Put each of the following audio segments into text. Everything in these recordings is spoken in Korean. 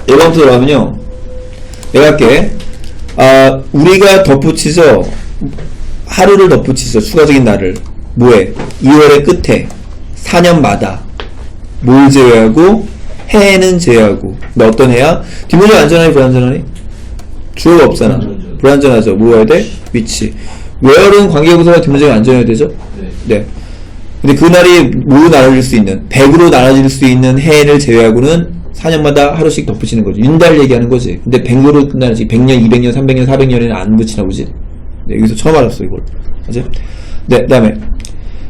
예방부터 들어가면요. 내가 할게. 우리가 덧붙이죠. 하루를 덧붙이죠. 추가적인 날을. 뭐해? 2월의 끝에 4년마다 뭘 제외하고? 해는 제외하고. 근데 어떤 해야? 뒷문장 안전하니 불안전하니? 주어가 없잖아. 불안전하죠. 뭐 해야 돼? 위치. where는 관계부사가 뒷문장이 안전해야 되죠? 네. 근데 그날이 모두 나눠질 수 있는 100으로 나눠질 수 있는 해를 제외하고는 4년마다 하루씩 덧붙이는 거지. 윤달 얘기하는 거지. 근데 100으로 끝나는 100년, 200년, 300년, 400년에는 안 붙이나 보지. 네, 여기서 처음 알았어 이걸. 맞지? 네, 그 다음에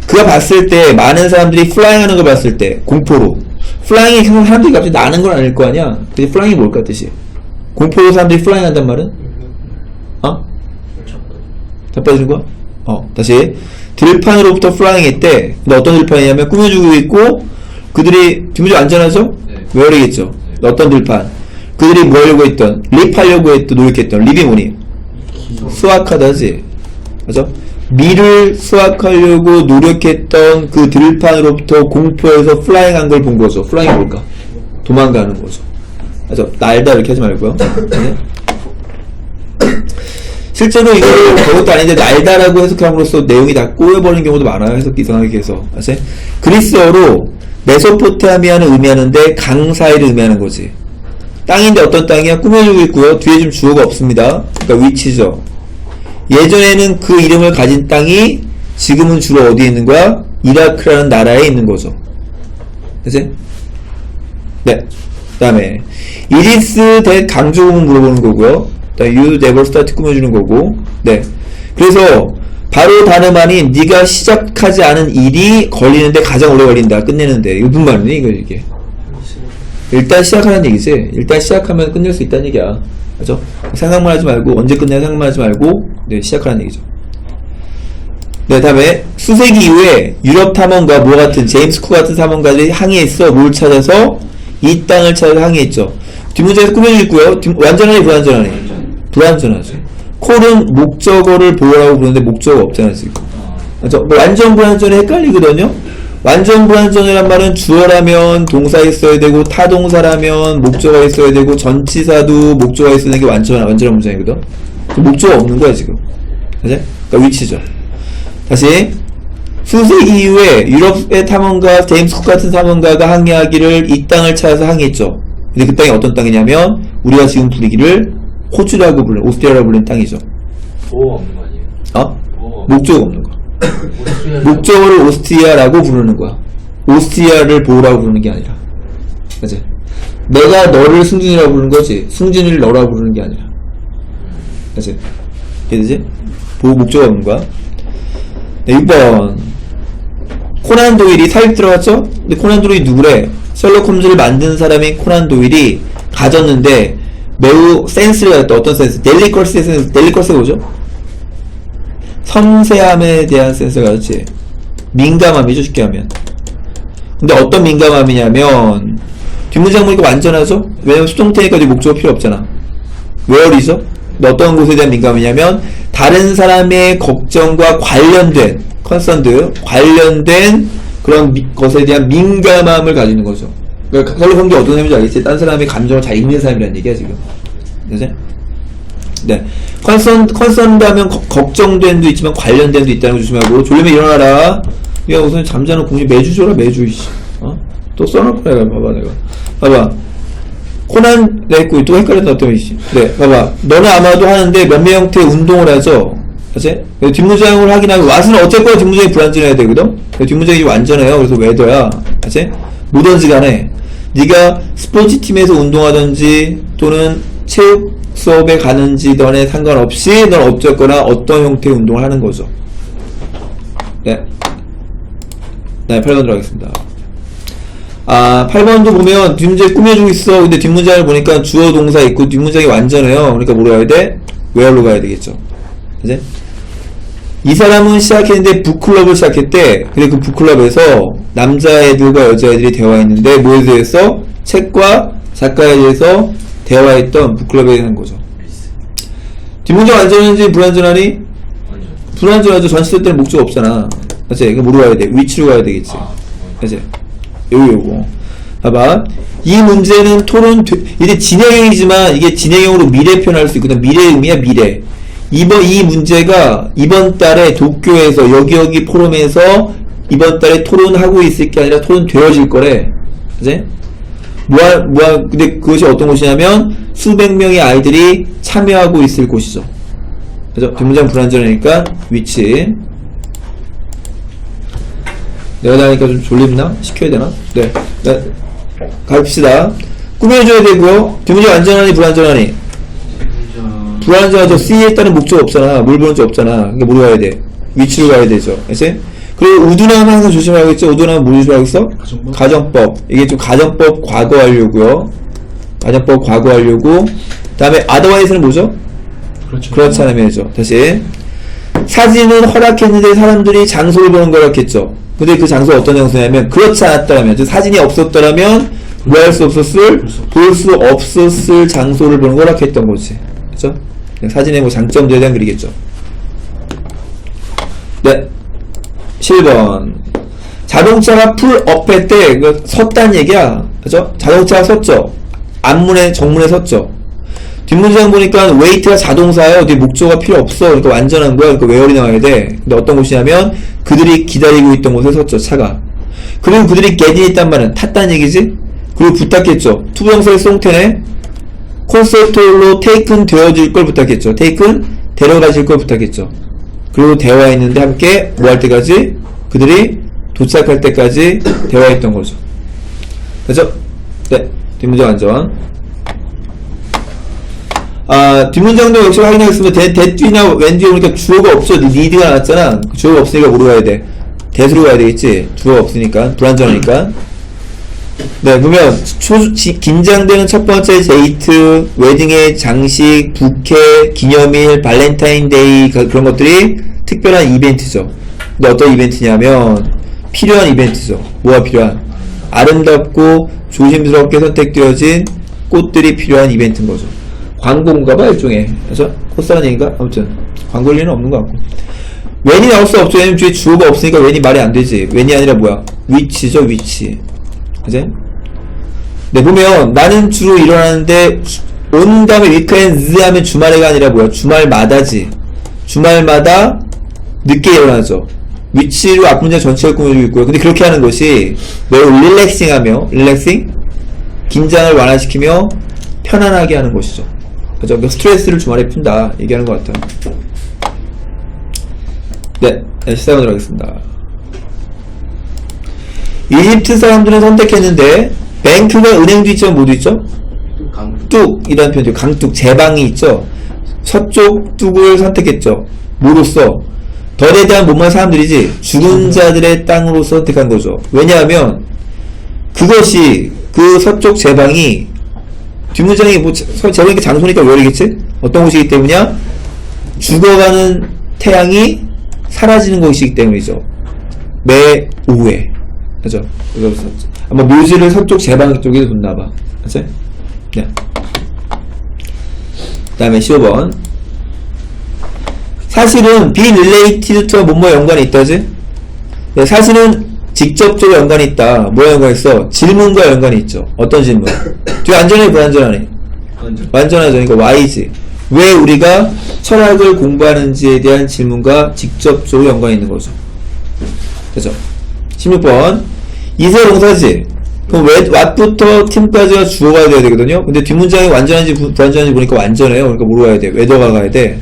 그가 봤을 때 많은 사람들이 플라잉 하는 걸 봤을 때 공포로 플라잉이 사람들이 갑자기 나는 건 아닐 거 아니야. 근데 플라잉이 뭘까 뜻이? 공포로 사람들이 플라잉 한단 말은? 자빠지는 거야? 다시 들판으로부터 플라잉 했대. 근데 어떤 들판이냐면 꾸며주고 있고 그들이 뒷문장 안전하죠? 네. 외워야겠죠. 네. 어떤 들판? 그들이 뭐 하려고 했던 립하려고 했던 노력했던 립이 뭐니? 수확하다지. 맞아? 밀을 수확하려고 노력했던 그 들판으로부터 공포에서 플라잉 한 걸 본 거죠. 플라잉이 뭘까? 도망가는 거죠. 맞아? 날다 이렇게 하지 말고요. 네? 실제로 이거를 그것도 아닌데 날다라고 해석함으로써 내용이 다 꼬여버리는 경우도 많아요. 해석이 이상하게 해서. 아세요? 그리스어로 메소포타미아는 의미하는데 강 사이를 의미하는 거지. 땅인데 어떤 땅이야? 꾸며주고 있고요. 뒤에 좀 주어가 없습니다. 그러니까 위치죠. 예전에는 그 이름을 가진 땅이 지금은 주로 어디에 있는 거야? 이라크라는 나라에 있는 거죠. 그치? 네. 그 다음에 It is that 강조 부분 물어보는 거고요. You never start 꾸며주는 거고. 네. 그래서 바로 다름 아닌 네가 시작하지 않은 일이 걸리는데 가장 오래 걸린다. 끝내는데. 이거 무슨 말이니? 이게. 일단 시작하는 얘기지. 일단 시작하면 끝낼 수 있다는 얘기야. 그죠? 생각만 하지 말고 언제 끝내야 생각만 하지 말고 네, 시작하는 얘기죠. 네, 다음에 수세기 이후에 유럽 탐험가 뭐 같은 제임스 쿡 같은 탐험가들이 항해했어. 뭘 찾아서? 이 땅을 찾아서 항해했죠. 뒷문장에서 꾸며져 있고요. 완전하니 불완전하니? 불완전하죠. 콜은 목적어를 보호라고 부르는데 목적어가 없잖아요, 지금. 그렇죠? 뭐 완전 불완전이 헷갈리거든요? 완전 불완전이란 말은 주어라면 동사 있어야 되고, 타동사라면 목적어가 있어야 되고, 전치사도 목적어가 있어야 되는 게 완전한 문장이거든? 목적어가 없는 거야, 지금. 그치? 그러니까 위치죠. 다시. 수세기 이후에 유럽의 탐험가, 제임스 쿡 같은 탐험가가 항해하기를 이 땅을 찾아서 항해했죠. 근데 그 땅이 어떤 땅이냐면, 우리가 지금 부르기를 호주라고 불리는, 오스트리아라고 불리는 땅이죠. 보호가 없는 거 아니에요? 목적어가 없는 거. 목적어를 오스트리아라고 부르는 거야. 오스트리아를 보호라고 부르는 게 아니라. 그치? 내가 너를 승진이라고 부르는 거지. 승진이를 너라고 부르는 게 아니라. 그치? 이해되지? 보호 목적어가 없는 거야. 네, 6번. 코난 도일이 삽입 들어갔죠? 근데 코난 도일이 누구래? 셜록 홈즈를 만든 사람이 코난 도일이 가졌는데 매우 센스를 가졌다. 어떤 센스? 델리커스의 센스. 델리커스가 뭐죠? 섬세함에 대한 센스가 가졌지. 민감함이죠, 쉽게 하면. 근데 어떤 민감함이냐면 뒷문장 보니까 완전하죠? 왜냐면 수동태니까 목적어 필요 없잖아. where이죠? 근데 어떤 것에 대한 민감이냐면 다른 사람의 걱정과 관련된 concerned, 관련된 그런 것에 대한 민감함을 가지는 거죠. 그러니까 셜록 홈즈 어떤 사람인지 알겠지? 딴 사람의 감정을 잘 읽는 사람이라는 얘기야, 지금. 그치? 네. concerned 하면 걱정된도 있지만 관련된도 있다는 거 조심하고. 졸리면 일어나라. 야, 우선 잠자는 공주 매주 줘라, 매주, 이씨. 또 써놓고 내가, 봐봐, 내가. 봐봐. 코난, 내 했고, 또 헷갈렸다, 어떤 이씨. 네, 봐봐. 너는 아마도 하는데 몇몇 형태의 운동을 하죠? 그치? 뒷문장을 확인하면, 왓은 어쨌거나 뒷문장이 불완전해야 되거든? 뒷문장이 완전해요. 그래서 웨더야. 그치? 뭐든지 간에, 네가 스포츠팀에서 운동하든지, 또는 체육 수업에 가는지 너네 상관없이 넌 어쨌거나 어떤 형태의 운동을 하는 거죠. 네. 네, 8번 들어가겠습니다. 8번도 보면 뒷문장이 꾸며주고 있어. 근데 뒷문장을 보니까 주어 동사 있고 뒷문장이 완전해요. 그러니까 뭐로 가야 돼? where로 가야 되겠죠. 그치? 이 사람은 시작했는데 북클럽을 시작했대. 근데 그 북클럽에서 남자애들과 여자애들이 대화했는데 뭐에 대해서? 책과 작가에 대해서 대화했던 북클럽에 대한 거죠. 뒷문장 완전한지 불완전하니? 불완전하죠. 전치사 때는 목적 없잖아. 그치? 이거 뭐로 가야 돼? 위치로 가야 되겠지. 그치? 요거. 봐봐. 이 문제는 이게 진행형이지만 이게 진행형으로 미래 표현할 수 있거든. 미래의 의미야, 미래. 이 문제가 이번 달에 도쿄에서 여기 포럼에서 이번 달에 토론하고 있을 게 아니라 토론되어질 거래. 그치? 근데 그것이 어떤 곳이냐면 수백 명의 아이들이 참여하고 있을 곳이죠. 그래서 뒷문장 불완전하니까 위치. 내가 다니까 좀 졸립나? 시켜야 되나? 네. 갑시다. 꾸며줘야 되고요. 뒷문장 완전하니 불완전하니? 불완전하죠. C에 따른 목적 없잖아. 뭘 보는 적 없잖아. 그러니까 뭐로 가야 돼? 위치로 가야 되죠. 그치? 그리고 우둔함은 항상 조심하겠죠. 우둔함은 뭘 조심하겠어? 가정법. 이게 좀 가정법 과거 하려고요. 가정법 과거 하려고. 그 다음에 otherwise는 뭐죠? 그렇지 않으면이죠. 다시. 사진은 허락했는데 사람들이 장소를 보는 걸 허락했죠. 근데 그 장소가 어떤 장소냐면 그렇지 않았더라면, 사진이 없었더라면 뭐 할 수 없었을? 볼 수 없었을 장소를 보는 걸 허락했던 거지. 그쵸? 사진의 뭐 장점들에 대한 글이겠죠. 네. 7번. 자동차가 풀업할 때, 섰다는 얘기야. 그죠? 자동차가 섰죠? 정문에 섰죠? 뒷문장 보니까 웨이트가 자동사예요. 뒤에 목조가 필요 없어. 그러니까 완전한 거야. 그러니까 웨어리 나와야 돼. 근데 어떤 곳이냐면 그들이 기다리고 있던 곳에 섰죠. 차가. 그리고 그들이 get이 있단 말은 탔다는 얘기지? 그리고 부탁했죠. 투부정사의 송태네. 콘서트홀로 taken 되어질 걸 부탁했죠. taken 데려가실 걸 부탁했죠. 그리고 대화했는데 함께 뭐 할 때까지? 그들이 도착할 때까지 대화했던 거죠. 그죠? 네. 뒷문장 완전. 뒷문장도 역시 확인하겠습니다. 뒤나 웬 뒤에 오니까 주어가 없죠. need가 나왔잖아. 주어가 없으니까 뭐로 가야 돼? 대수로 가야 되겠지. 주어가 없으니까. 불완전하니까. 네, 그러면 긴장되는 첫 번째 데이트, 웨딩의 장식, 부케, 기념일, 발렌타인데이 그런 것들이 특별한 이벤트죠. 근데 어떤 이벤트냐면 필요한 이벤트죠. 뭐가 필요한? 아름답고 조심스럽게 선택되어진 꽃들이 필요한 이벤트인 거죠. 광고인가봐 일종의. 그래서 코스라는 얘기인가? 아무튼 광고일 리는 없는 것 같고. 웬이 나올 수 없죠. 왜냐면 뒤에 주어가 없으니까 웬이 말이 안 되지. 웬이 아니라 뭐야? 위치죠, 위치. 그치? 네, 보면 나는 주로 일어나는데 온 다음에 위크엔드 하면 주말에가 아니라 뭐야? 주말마다지. 주말마다 늦게 일어나죠. 위치로 앞문장 전체를 꾸며주고 있고요. 근데 그렇게 하는 것이 매우 릴렉싱하며 긴장을 완화시키며 편안하게 하는 것이죠. 그죠? 그러니까 스트레스를 주말에 푼다 얘기하는 것 같아요. 네, 시작하도록 하겠습니다. 이집트 사람들은 선택했는데 뱅크가 은행도 있죠, 뭐도 있죠? 뚝이라는 표현이죠. 강뚝, 제방이 있죠. 서쪽 뚝을 선택했죠. 뭐로써? 덜에 대한 못만 사람들이지 죽은 자들의 땅으로서 선택한 거죠. 왜냐하면 그것이 그 서쪽 제방이 뒷문장이 뭐 제방이 장소니까 왜 그러겠지? 어떤 곳이기 때문이야? 죽어가는 태양이 사라지는 곳이기 때문이죠. 매 오후에. 그죠? 그래서 아마 묘지를 서쪽 제방 쪽에 뒀나봐. 그치? 네. 그 다음에 15번. 사실은 be related to와 뭐뭐 연관이 있다지? 네, 사실은 직접적으로 연관이 있다. 뭐와 연관이 있어? 질문과 연관이 있죠. 어떤 질문? 뒤에 안전하니 불안전하니? 완전하죠. 그러니까 Y지. 왜 우리가 철학을 공부하는지에 대한 질문과 직접적으로 연관이 있는 거죠. 그죠? 16번. 이세 동사지. 그럼 what부터 팀까지가 주어가 돼야 되거든요. 근데 뒷문장이 완전한지 불완전한지 보니까 완전해요. 그러니까 뭐로 가야 돼? whether가 가야 돼.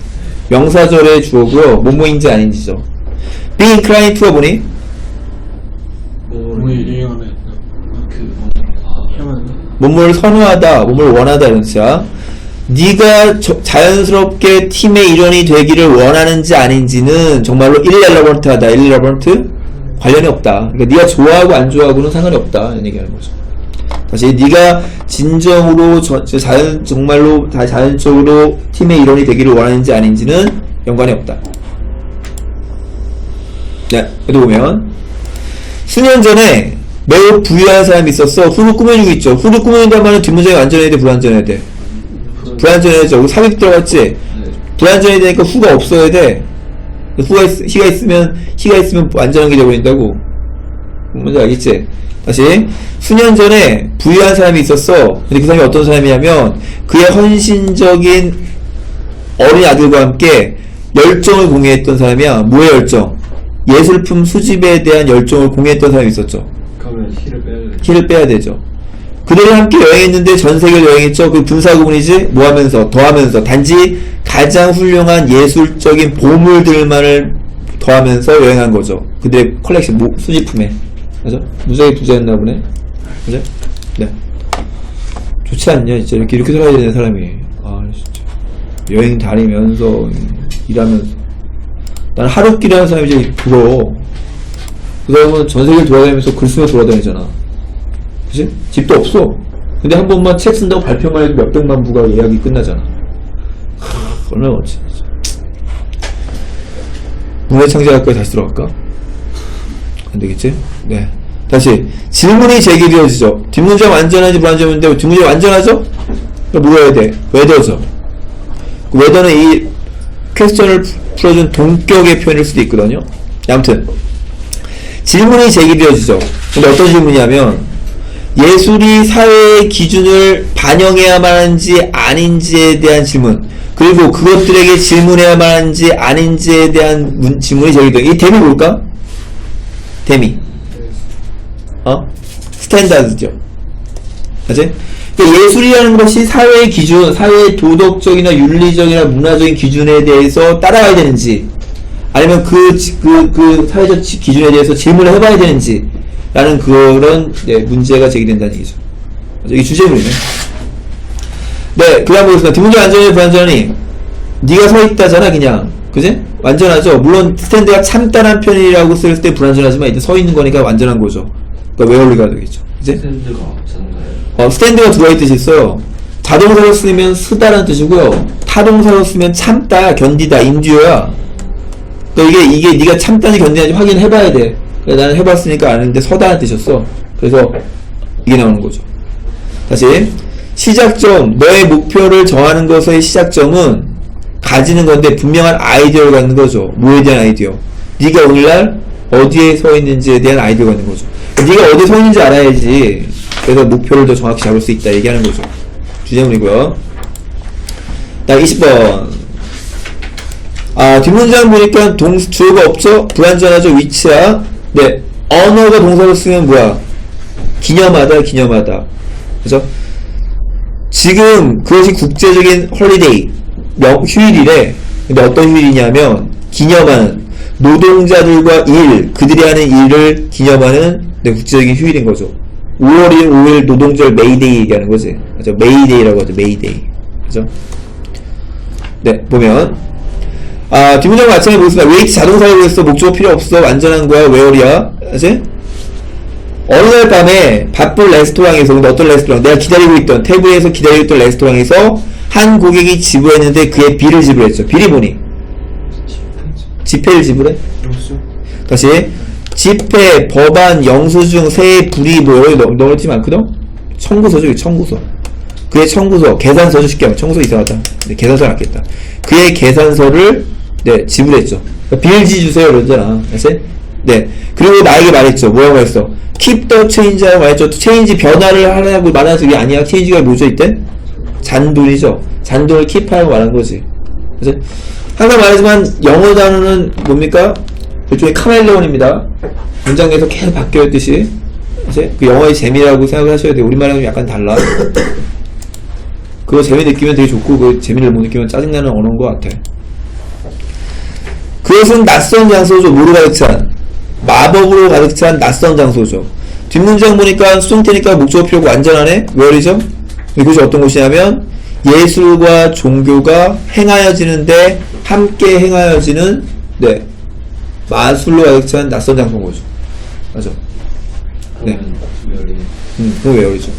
명사절의 주어고요. 뭐뭐인지 아닌지죠. be inclined to가 뭐니? 뭐뭐를 선호하다, 뭐뭐를 원하다 이런 뜻이야. 네가 자연스럽게 팀의 일원이 되기를 원하는지 아닌지는 정말로 irrelevant하다. irrelevant 관련이 없다. 그러니까 네가 좋아하고 안 좋아하고는 상관이 없다. 이런 얘기하는 거죠. 다시 네가 진정으로 정말로 다 자연적으로 팀의 일원이 되기를 원하는지 아닌지는 연관이 없다. 네, 여기 보면 수년 전에 매우 부유한 사람이 있었어. 후를 꾸며주고 있죠. 후를 꾸며준다는 말은 뒷문장이 완전해야 돼, 불완전해야 돼? 불완전해야죠. 여기 삽입 들어갔지? 불완전해야 되니까 후가 없어야 돼. 히가 있으면 완전한 게 되어버린다고. 뭔지 알겠지? 다시 수년 전에 부유한 사람이 있었어. 근데 그 사람이 어떤 사람이냐면 그의 헌신적인 어린 아들과 함께 열정을 공유했던 사람이야. 뭐의 열정? 예술품 수집에 대한 열정을 공유했던 사람이 있었죠. 그러면 키를 빼야 되죠. 그들이 함께 여행했는데 전 세계를 여행했죠. 그 분사구문이지. 뭐 하면서 더하면서 단지 가장 훌륭한 예술적인 보물들만을 더하면서 여행한 거죠. 그들의 컬렉션 수집품에. 맞아? 무지하게 부자였나 보네. 그죠? 네. 좋지 않냐, 진짜. 이렇게 살아야 되는 사람이. 아, 진짜. 여행 다니면서, 일하면서. 난 하루끼리 사람이 제일 부러워. 그 사람은 전 세계를 돌아다니면서 글 쓰며 돌아다니잖아. 그치? 집도 없어. 근데 한 번만 책 쓴다고 발표만 해도 몇백만 부가 예약이 끝나잖아. 얼마나 멋지. 문화창작학과에 다시 들어갈까? 안 되겠지? 네. 다시. 질문이 제기되어지죠. 뒷문장 완전한지 불완전한지 뒷문장 완전하죠? 그럼 뭐 해야 돼? 웨더죠. 웨더는 이 퀘스천을 풀어준 동격의 표현일 수도 있거든요. 아무튼. 질문이 제기되어지죠. 근데 어떤 질문이냐면, 예술이 사회의 기준을 반영해야만 하는지 아닌지에 대한 질문. 그리고 그것들에게 질문해야만 하는지 아닌지에 대한 질문이 제기돼요. 이 댐이 뭘까? 댐이. 스탠다드죠. 그치? 그러니까 예술이라는 것이 사회의 기준, 사회의 도덕적이나 윤리적이나 문화적인 기준에 대해서 따라가야 되는지, 아니면 그 사회적 기준에 대해서 질문을 해봐야 되는지, 라는 그런, 네, 문제가 제기된다는 얘기죠. 이게 주제물이네. 네, 그 다음 보겠습니다. 뒷문장 완전히 불완전히. 네가 서 있다잖아, 그냥. 그지? 완전하죠? 물론, 스탠드가 참단한 편이라고 쓸 때 불완전하지만, 이제 서 있는 거니까 완전한 거죠. 그러니까 웨어리가 되겠죠. 그지? 스탠드가 자동사예요? 스탠드가 두 가지 뜻이 있어요. 자동사로 쓰면 쓰다라는 뜻이고요. 타동사로 쓰면 참다, 견디다, 인듀어야. 그러니까 이게 네가 참다니 견디는지 확인해봐야 돼. 나는 해봤으니까 아는데 서다는 뜻이었어. 그래서 이게 나오는 거죠. 다시. 시작점, 너의 목표를 정하는 것의 시작점은 가지는 건데 분명한 아이디어를 갖는 거죠. 뭐에 대한 아이디어? 네가 오늘날 어디에 서 있는지에 대한 아이디어가 있는 거죠. 네가 어디에 서 있는지 알아야지. 그래서 목표를 더 정확히 잡을 수 있다 얘기하는 거죠. 주제문이고요. 다음 20번. 뒷문장 보니까 주어가 없죠? 불완전하죠? 위치야. 네. 언어가 동사로 쓰면 뭐야? 기념하다, 기념하다. 그죠? 지금 그것이 국제적인 홀리데이, 휴일이래. 근데 어떤 휴일이냐면, 기념하는, 노동자들과 그들이 하는 일을 기념하는 국제적인 휴일인 거죠. 5월 1일, 5일 노동절 메이데이 얘기하는 거지. 그죠? 메이데이라고 하죠, 메이데이. 그죠? 네, 보면. 뒷문장 마찬가지 보겠습니다. 웨이트 자동사로 했어. 목적어 필요 없어. 완전한 거야. 웨어리야. 그치? 어느 날 밤에 바쁜 레스토랑에서, 근데 어떤 레스토랑? 내가 기다리고 있던, 테이블에서 기다리고 있던 레스토랑에서 한 고객이 지불했는데 그의 비를 지불했죠. 비리 뭐니? 지폐를 지불해? 다시. 지폐, 법안, 영수증, 세액, 불이 뭐 여기 넣을 팀 많거든? 청구서죠. 청구서. 그의 청구서, 계산서를 쉽게 하면 청구서 이상하다. 네, 계산서 낫겠다. 그의 계산서를 네, 지불했죠. 그러니까 빌지 주세요 그러잖아. 알았지? 네. 그리고 나에게 말했죠. 뭐라고 했어? Keep the change라고 말했죠. 체인지 변화를 하라고 말하는 게 아니야. 체인지가 뭐죠 이때? 잔돈이죠. 잔돈을 keep하라고 말한 거지. 그치? 항상 말하지만 영어 단어는 뭡니까? 일종의 카멜레온입니다. 문장에서 계속 바뀌어 있듯이. 그치? 그 영어의 재미라고 생각을 하셔야 돼요. 우리말하고 약간 달라. 그거 재미 느끼면 되게 좋고 그 재미를 못 느끼면 짜증나는 언어인 것 같아. 그것은 낯선 장소죠. 뭐로 가득 찬? 마법으로 가득 찬 낯선 장소죠. 뒷문장 보니까 수동태니까 목적어 필요고 완전하네? 웨어리죠? 이곳이 어떤 곳이냐면 예술과 종교가 행하여지는데 함께 행하여지는 네 마술로 가득 찬 낯선 장소인 거죠. 맞아. 네. 그건 웨어리죠.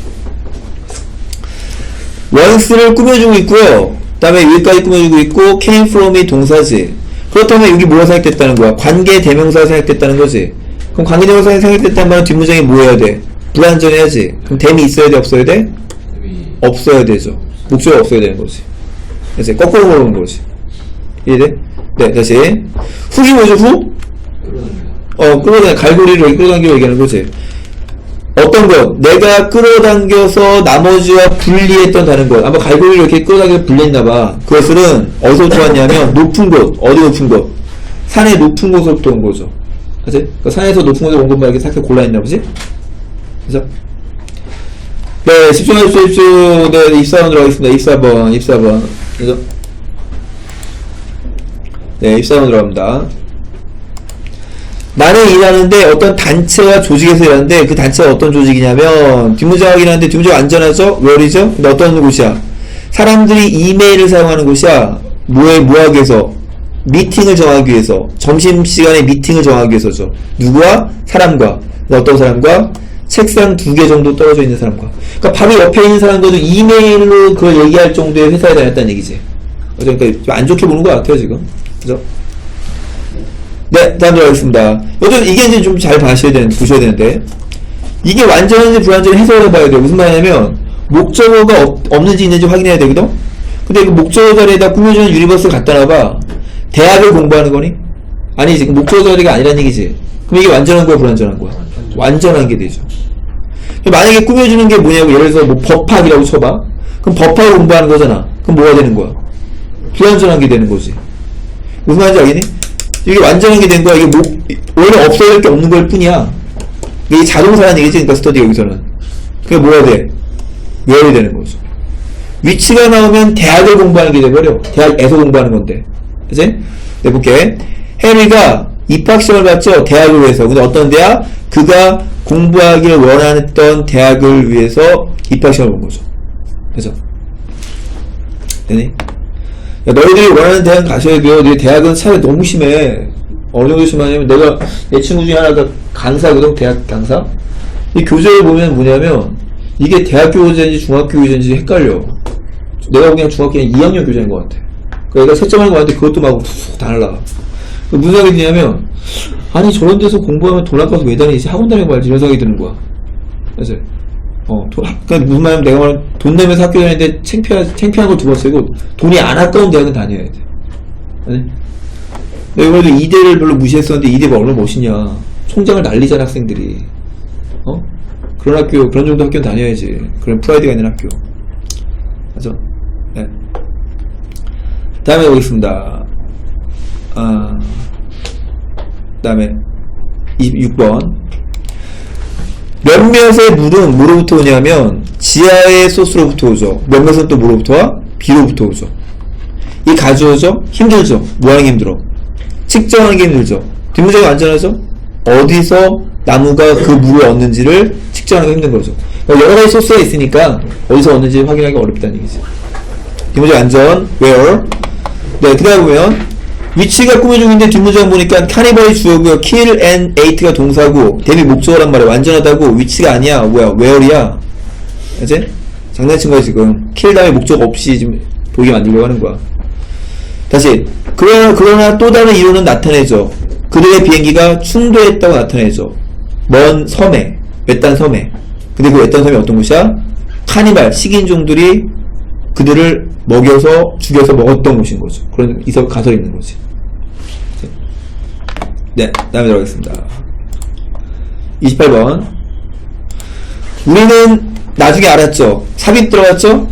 once를 꾸며주고 있고요. 그 다음에 여기까지 꾸며주고 있고 came from이 동사지. 그렇다면 여기 뭐가 생각됐다는 거야? 관계 대명사가 생각됐다는 거지. 그럼 관계 대명사가 생각됐다는 말은 뒷문장이 뭐 해야 돼? 불완전해야지. 그럼 댐이 있어야 돼? 없어야 돼? 없어야 되죠. 목적이 없어야 되는 거지. 그래서 거꾸로 모르는 거지. 이해돼? 네, 다시. 후기 뭐죠? 후? 갈고리를 여기 끌어당겨 얘기하는 거지. 어떤 것? 내가 끌어당겨서 나머지와 분리했던 다른 것. 아마 갈고리를 이렇게 끌어당겨서 분리했나봐. 그것은 어디서부터 왔냐면, 높은 곳. 어디 높은 곳? 산의 높은 곳으로부터 온 거죠. 그치? 그러니까 산에서 높은 곳에 온 것만 이렇게 살짝 골라있나 보지? 그죠? 네, 집중해주십시오. 네, 24번 들어가겠습니다. 24번. 그죠? 네, 24번 들어갑니다. 나는 일하는데 어떤 단체와 조직에서 일하는데 그 단체가 어떤 조직이냐면 뒷문장하고 일하는데 뒷문장 안전하죠? 웨어리죠? 근데 어떤 곳이야? 사람들이 이메일을 사용하는 곳이야. 뭐하기 위해서? 미팅을 정하기 위해서. 점심시간에 미팅을 정하기 위해서죠. 누구와? 사람과. 어떤 사람과? 책상 2개 정도 떨어져 있는 사람과. 그러니까 바로 옆에 있는 사람과도 이메일로 그걸 얘기할 정도의 회사에 다녔다는 얘기지. 그러니까 좀 안 좋게 보는 것 같아요 지금. 그죠? 네, 다음 들어가겠습니다. 이게 이제 좀 잘 보셔야 되는데, 이게 완전한지 불완전히 해석을 해봐야 돼요. 무슨 말이냐면, 목적어가 없는지 있는지 확인해야 되거든? 근데 그 목적어 자리에다 꾸며주는 유니버스를 갖다 놔봐. 대학을 공부하는 거니? 아니, 지금 목적어 자리가 아니란 얘기지. 그럼 이게 완전한 거야, 불완전한 거야? 완전한 게 되죠. 만약에 꾸며주는 게 뭐냐고, 예를 들어서 뭐 법학이라고 쳐봐. 그럼 법학을 공부하는 거잖아. 그럼 뭐가 되는 거야? 불완전한 게 되는 거지. 무슨 말인지 알겠니? 이게 완전한 게 된 거야. 이게 원래 없어야 될 게 없는 걸 뿐이야. 이게 자동사라는 얘기지, 그러니까 스터디 여기서는. 그게 뭐가 돼? 외워야 되는 거죠. 위치가 나오면 대학을 공부하는 게 돼버려. 대학에서 공부하는 건데. 그치? 네, 볼게. 헨리가 입학시험을 봤죠? 대학을 위해서. 근데 어떤 대학? 그가 공부하기를 원했던 대학을 위해서 입학시험을 본 거죠. 그죠? 되니? 야, 너희들이 원하는 대학 가셔야 돼요. 네 대학은 차이 너무 심해. 어느 정도 심하냐면, 내 친구 중에 하나가 강사거든, 대학 강사? 이 교재를 보면 뭐냐면, 이게 대학교 교재인지 중학교 교재인지 헷갈려. 내가 보기엔 중학교 2학년 교재인 것 같아. 그러니까 채점하는 거 같은데 그것도 막 툭 다 날라가. 무슨 생각이 드냐면, 아니, 저런 데서 공부하면 돈 아까워서 왜 다니지? 학원 다니고 말지. 이런 생각이 드는 거야. 그래서, 그러니까 무슨 말이냐면 내가 말하면 돈 내면서 학교 다니는데 창피한 걸 두 번 쓰고 돈이 안 아까운 대학은 다녀야 돼. 아니? 내가 그래도 이대를 별로 무시했었는데 이대가 얼마나 멋있냐. 총장을 날리잖아, 학생들이. 그런 학교, 그런 정도 학교는 다녀야지. 그런 프라이드가 있는 학교. 맞아? 네. 다음에 오겠습니다. 다음에 26번. 몇몇의 물은 뭐로부터 오냐면 지하의 소스로부터 오죠. 몇몇은 또 뭐로부터 와? 비로부터 오죠. 이 가져오죠? 힘들죠? 뭐하는 게 힘들어? 측정하는 게 힘들죠? 뒷문장이 완전하죠? 어디서 나무가 그 물을 얻는지를 측정하는 게 힘든 거죠. 그러니까 여러 가지 소스가 있으니까 어디서 얻는지 확인하기 어렵다는 얘기죠. 뒷문장 완전 where. 네, 그 다음에 보면 위치가 꾸며주는데 뒷문장 보니까 카니발이 주어고요. kill and eat가 동사고 대비 목적어란 말이야. 완전하다고. 위치가 아니야. 뭐야? where이야. 알지? 장난친 거야 지금. kill 다음에 목적 없이 지금 보이게 만들려고 하는 거야. 다시. 그러나 또 다른 이유는 나타내죠. 그들의 비행기가 충돌했다고 나타내죠. 먼 섬에. 외딴 섬에. 근데 그 외딴 섬이 어떤 곳이야? 카니발, 식인종들이 그들을 먹여서 죽여서 먹었던 곳인 거죠. 그런 가설이 있는 거지. 네, 다음에 들어가겠습니다. 28번. 우리는 나중에 알았죠. 삽입 들어갔죠?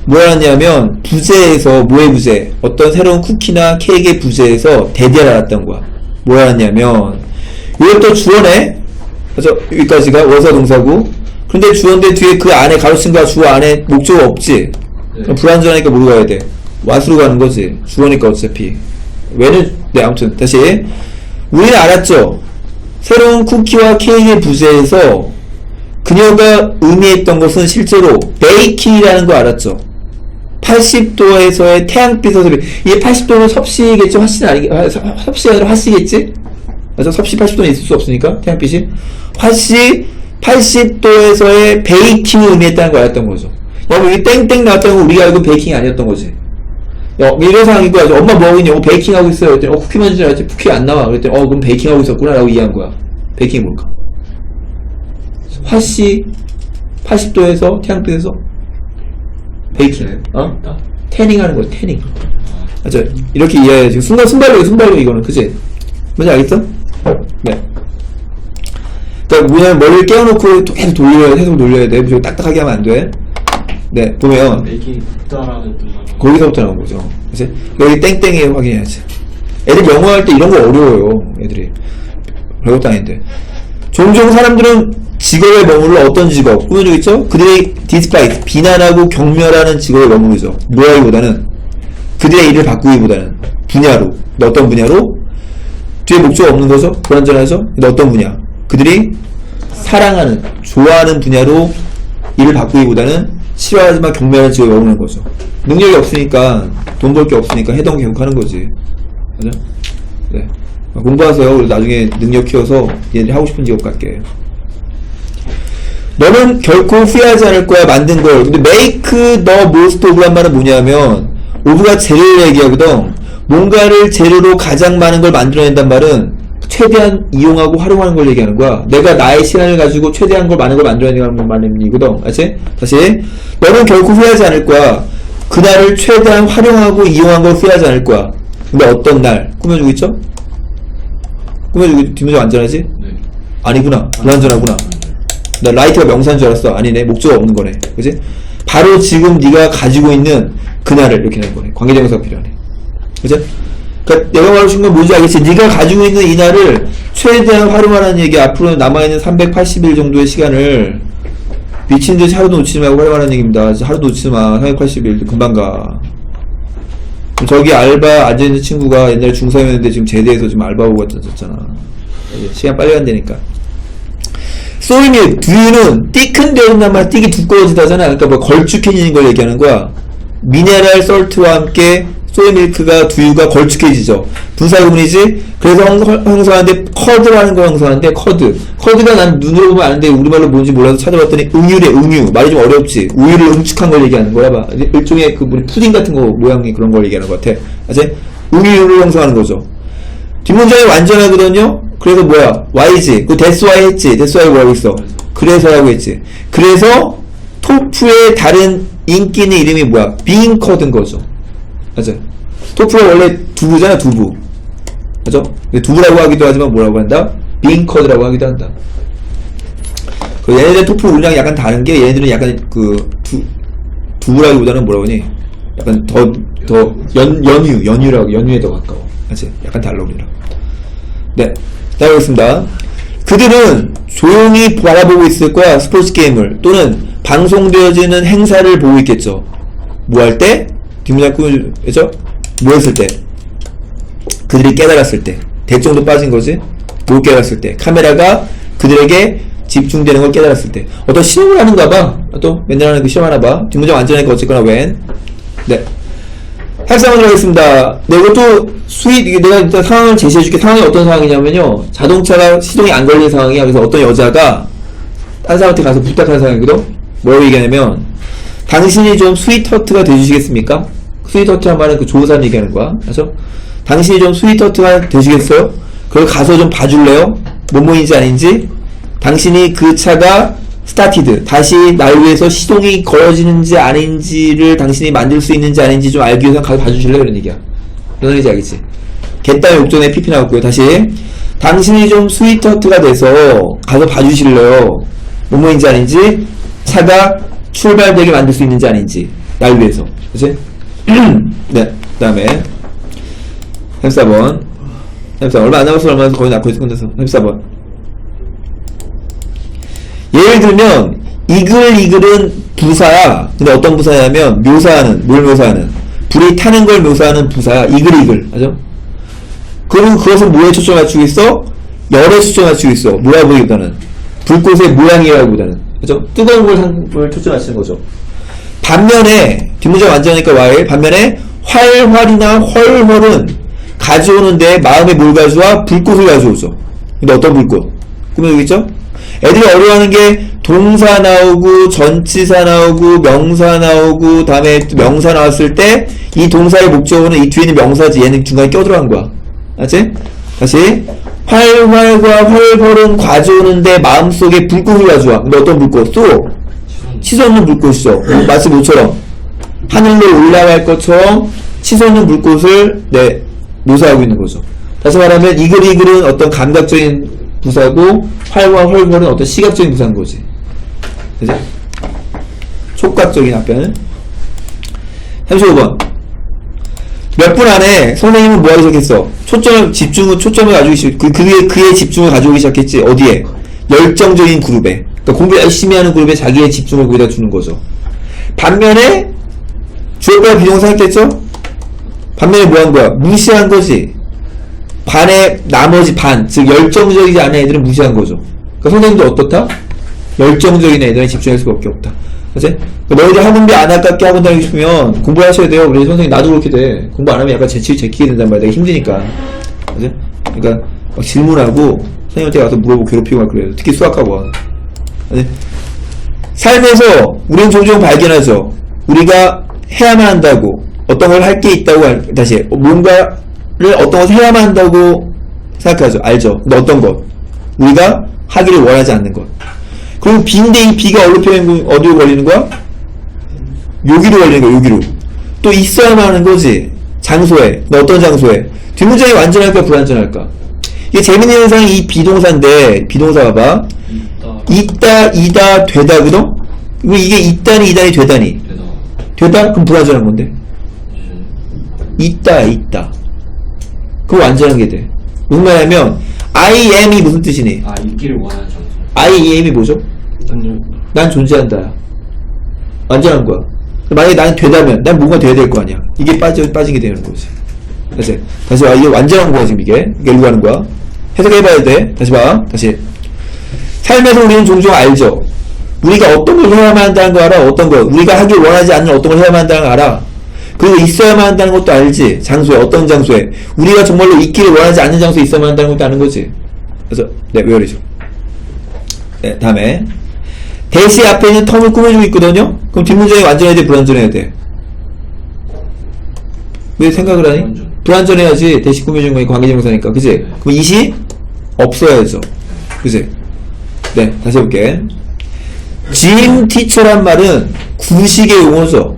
뭐 알았냐면 부재에서, 뭐의 부재? 어떤 새로운 쿠키나 케이크의 부재에서 대대를 알았던 거야. 뭐 알았냐면 이것도 주어네. 그래서 여기까지가 원사 동사고. 근데 주어인데 뒤에 그 안에 가로친과 주어 안에 목적어 없지. 네. 불완전하니까 뭐로 가야 돼? what으로 가는 거지. 주어니까 어차피. 왜는, 네, 아무튼, 다시. 우리는 알았죠. 새로운 쿠키와 케이크의 부재에서 그녀가 의미했던 것은 실제로 베이킹이라는 거 알았죠. 80도에서의 태양빛에서, 이게 80도는 섭씨겠죠? 화씨는 섭씨가 아니라 화씨겠지? 맞아? 섭씨 80도는 있을 수 없으니까, 태양빛이. 화씨 80도에서의 베이킹을 의미했다는 거 알았던 거죠. 여기 땡땡 나왔다는 거 우리가 알고 베이킹이 아니었던 거지. 이런 상황인 거야. 엄마 뭐하고 있냐? 베이킹 하고 있어요. 그랬더니 쿠키 만지지 않았지? 쿠키 안 나와. 그랬더니 그럼 베이킹 하고 있었구나 라고 이해한 거야. 베이킹이 뭘까? 화씨 80도에서 태양빛에서 베이킹. 태닝 하는 거야. 태닝. 맞아. 이렇게 이해해야지. 순발력 이거는. 그치? 뭔지 알겠어? 네. 그러니까 뭐냐면 머리를 깨워놓고 계속 돌려야 돼. 무조건 딱딱하게 하면 안 돼. 네, 보면 맥이 있다라는 뜻만. 거기서부터 나온 거죠. 그치? 여기 땡땡이 확인해야지. 애들 영어할 때 이런 거 어려워요. 애들이. 별것도 아닌데. 종종 사람들은 직업에 머물러 어떤 직업 꾸며주고 있죠? 그들의 디스파이트 비난하고 경멸하는 직업에 머무르죠. 뭐하기보다는 그들의 일을 바꾸기보다는 분야로. 근데 어떤 분야로? 뒤에 목적 없는 거죠? 불완전하죠? 근데 어떤 분야? 그들이 사랑하는, 좋아하는 분야로 일을 바꾸기보다는 싫어하지만 경멸하는 직업에 머무르는 거죠. 능력이 없으니까, 돈 벌 게 없으니까 해동 계속 하는 거지. 맞아? 네. 공부하세요. 그리고 나중에 능력 키워서 얘네들이 하고 싶은 직업 갈게. 너는 결코 후회하지 않을 거야, 만든 걸. 근데 make the most of란 말은 뭐냐면, of가 재료를 얘기하거든. 뭔가를 재료로 가장 많은 걸 만들어낸단 말은 최대한 이용하고 활용하는 걸 얘기하는 거야. 내가 나의 시간을 가지고 최대한 걸 많은 걸 만들어내는 말이거든. 알지? 다시. 너는 결코 후회하지 않을 거야. 그날을 최대한 활용하고 이용한 걸 후회하지 않을 거야. 근데 어떤 날? 꾸며주고 있죠? 꾸며주고 뒷문장 안전하지? 네. 아니구나. 불안전하구나. 나 라이트가 명사인 줄 알았어. 아니네. 목적이 없는 거네. 그치? 바로 지금 네가 가지고 있는 그날을 이렇게 하는 거네. 관계대명사가 필요하네. 그치? 그니까 내가 말하고 싶은 건 뭔지 알겠지? 네가 가지고 있는 이 날을 최대한 활용하라는 얘기. 앞으로 남아있는 380일 정도의 시간을 미친듯이 하루도 놓치지 말고 활용하라는 얘기입니다. 하루도 놓치지 마. 380일 금방 가. 저기 알바 앉아있는 친구가 옛날에 중3이었는데 지금 제대해서 지금 알바 보고 왔잖아. 시간 빨리 간다니까. 소이밀, 두유는 띠큰되었단 말, 띠기 두꺼워지다잖아. 그러니까 뭐 걸쭉해지는 걸 얘기하는 거야. 미네랄 솔트와 함께 소이밀크가, 두유가 걸쭉해지죠. 분사구문이지? 그래서 형성하는데, 커드라는 거 형성하는데, 커드가 난 눈으로 보면 아는데, 우리말로 뭔지 몰라서 찾아봤더니, 응유래, 응유. 말이 좀 어렵지. 우유를 응축한 걸 얘기하는 거야, 봐. 일종의 그, 우리 푸딩 같은 거, 모양이 그런 걸 얘기하는 것 같아. 아지? 응유를 형성하는 거죠. 뒷문장이 완전하거든요? 그래서 뭐야? Y지. 그 that's why 했지. that's why 뭐라고 있어? 그래서라고 했지. 그래서, 토프의 다른 인기 있는 이름이 뭐야? 빙커든 거죠. 맞아. 토프가 원래 두부잖아, 두부. 맞아? 두부라고 하기도 하지만 뭐라고 한다? 빙커드라고 하기도 한다. 그 얘네들 토프 분량이 약간 다른 게 얘네들은 약간 그 두부라기보다는 뭐라고 하니? 약간 연유에 더 가까워. 맞지? 약간 달라 우리랑. 네. 다음 보겠습니다. 그들은 조용히 바라보고 있을 거야, 스포츠 게임을. 또는 방송되어지는 행사를 보고 있겠죠. 뭐 할 때? 뒷문장 꾸며주죠? 뭐 했을 때? 그들이 깨달았을 때. 대정도 빠진 거지? 뭘 깨달았을 때? 카메라가 그들에게 집중되는 걸 깨달았을 때. 어떤 시험을 하는가 봐. 또 맨날 하는 그 시험 하나 봐. 뒷문장 완전하니까 어쨌거나 when. 네. 해석을 하겠습니다. 네, 이것도 내가 일단 상황을 제시해줄게. 상황이 어떤 상황이냐면요. 자동차가 시동이 안 걸린 상황이야. 그래서 어떤 여자가 딴 사람한테 가서 부탁하는 상황이거든? 뭐라고 얘기하냐면, 당신이 좀 스위트허트가 돼주시겠습니까? 스위트허트 한 말은 그 좋은 사람 얘기하는 거야. 그래서 당신이 좀 스위트허트가 되시겠어요? 그걸 가서 좀 봐줄래요? 뭐뭐인지 아닌지? 당신이 그 차가 스타티드, 다시 날 위해서 시동이 걸어지는지 아닌지를 당신이 만들 수 있는지 아닌지 좀 알기 위해서 가서 봐주실래요? 이런 얘기야. 무슨 얘기인지 알겠지? 개딸 욕전에 PP 나왔고요. 다시. 당신이 좀 스위트허트가 돼서 가서 봐주실래요? 뭐뭐인지 아닌지? 차가 출발되게 만들 수 있는지 아닌지. 날 위해서. 그치? 네. 그 다음에 34번. 얼마 안 남았어. 얼마 거의 낳고 있어. 끝내서 34번. 예를 들면 이글은 부사야. 근데 어떤 부사냐면 묘사하는, 뭘 묘사하는? 불이 타는 걸 묘사하는 부사야. 이글. 맞죠? 그리고 그것은 뭐에 초점 맞추고 있어? 열에 초점 맞추고 있어. 뭐라 보기보다는 불꽃의 모양이라고 보다는. 그죠? 뜨거운 걸 초점 맞추는 거죠. 반면에 뒷문장 완전하니까 와일. 반면에 활활이나 헐헐은 가져오는데 마음에 뭘 가져와? 불꽃을 가져오죠. 근데 어떤 불꽃? 꾸며주겠죠? 애들이 어려워하는 게 동사 나오고 전치사 나오고 명사 나오고 다음에 명사 나왔을 때 이 동사의 목적어는 이 뒤에 있는 명사지. 얘는 중간에 껴들어간 거야. 알지? 다시 활활과 헐헐은 가져오는데 마음속에 불꽃을 가져와. 근데 어떤 불꽃? 또 치솟는 불꽃이죠. 마치 뭐처럼 하늘로 올라갈 것처럼 치솟는 불꽃을 묘사하고 있는 거죠. 다시 말하면 이글은 어떤 감각적인 부사고 활과 헐벌은 어떤 시각적인 부사인 거지. 그죠? 촉각적인 답변. 35번. 몇 분 안에 선생님은 뭐 하기 시작했어? 초점을 가지고 그의 집중을 가져오기 시작했지. 어디에? 열정적인 그룹에. 그러니까 공부 열심히 하는 그룹에 자기의 집중을 거기다 주는 거죠. 반면에 주어가 비동사 했겠죠? 반면에 뭐 한 거야? 무시한 거지. 반의 나머지 반, 즉 열정적이지 않은 애들은 무시한 거죠. 그러니까 선생님도 어떻다? 열정적인 애들은 집중할 수밖에 없다. 그치? 너희들 학원비 안 아깝게 학원 다니고 싶으면 공부를 하셔야 돼요. 우리 선생님 나도 그렇게 돼. 공부 안 하면 약간 제키게 된단 말이야. 내가 힘드니까. 그치? 그러니까 막 질문하고 선생님한테 가서 물어보고 괴롭히고 막 그래요. 특히 수학학원. 그치? 삶에서 우리는 종종 발견하죠. 우리가 해야만 한다고 어떤 걸 할 게 있다고 다시 뭔가를 어떤 것을 해야만 한다고 생각하죠. 알죠. 근데 어떤 것? 우리가 하기를 원하지 않는 것. 그리고 B인데 이 B가 어디로 걸리는 거야? 여기로 걸리는 거야. 여기로. 또 있어야만 하는 거지. 장소에. 너 어떤 장소에? 뒷문장이 완전할까 불완전할까? 이게 재밌는 현상이 이 비동사인데 비동사 봐봐. 있다, 되다거든? 그럼 이게 있다니 되다니? 되다? 그럼 불완전한 건데. 있다. 그거 완전한 게 돼. 무슨 말이냐면 I am이 무슨 뜻이니? 있기를 원하는 장소. I am이 뭐죠? 난 존재한다. 완전한 거야. 만약에 난 되다면 난 뭔가 돼야 될 거 아니야. 이게 빠지게 되는 거지. 다시 봐. 이게 완전한 거야 지금 이게 일로 가는 거야. 해석해봐야 돼. 다시 봐. 다시. 삶에서 우리는 종종 알죠. 우리가 어떤 걸 해야만 한다는 거 알아. 어떤 거 우리가 하길 원하지 않는 어떤 걸 해야만 한다는 거 알아. 그리고 있어야만 한다는 것도 알지. 장소에 어떤 장소에 우리가 정말로 있기를 원하지 않는 장소에 있어야만 한다는 것도 아는 거지. 그래서 네 외워리죠. 네 다음에 대시 앞에 있는 텀을 꾸며주고 있거든요. 그럼 뒷문장이 완전해야 돼 불완전해야 돼? 왜 생각을 하니? 불완전해야지. 대시 꾸며주는 거니까 관계대명사니까 그치? 그럼 이시 없어야죠. 그치? 네 다시 해볼게. 짐 티처란 말은 구식의 용어죠.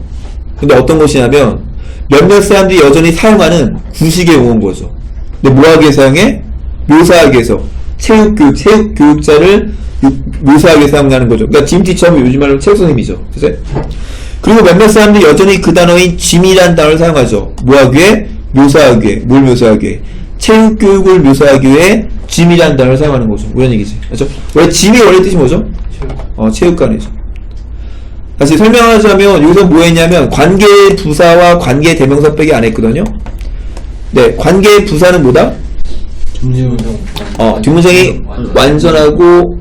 근데 어떤 것이냐면 몇몇 사람들이 여전히 사용하는 구식의 용어인 거죠. 근데 뭐하기 위해 사용해? 묘사하기 위해서. 체육교육자를 묘사하기 위해서 사용하는 거죠. 그러니까 짐 티처하면 요즘 말로 체육선생님이죠. 그치? 그리고 몇몇 사람들이 여전히 그 단어인 짐이란 단어를 사용하죠. 뭐하기 위해? 묘사하기 위해. 뭘 묘사하기 위해? 체육교육을 묘사하기 위해 짐이란 단어를 사용하는 거죠. 이런 얘기지. 그렇죠? 원래 짐이 원래 뜻이 뭐죠? 체육관이죠. 다시 설명하자면 여기서 뭐 했냐면 관계 부사와 관계 대명사 빼기 안 했거든요. 네, 관계 부사는 뭐다? 뒷문장이 완전하고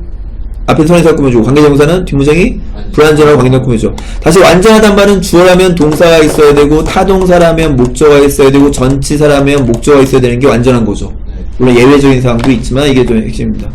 앞에 선에서 꾸며주고 관계 대명사는 뒷문장이 불완전하고 관계 대명사 꾸며줘. 다시 완전하단 말은 주어라면 동사가 있어야 되고 타동사라면 목적어가 있어야 되고 전치사라면 목적어가 있어야 되는 게 완전한 거죠. 물론 예외적인 상황도 있지만 이게 좀 핵심입니다.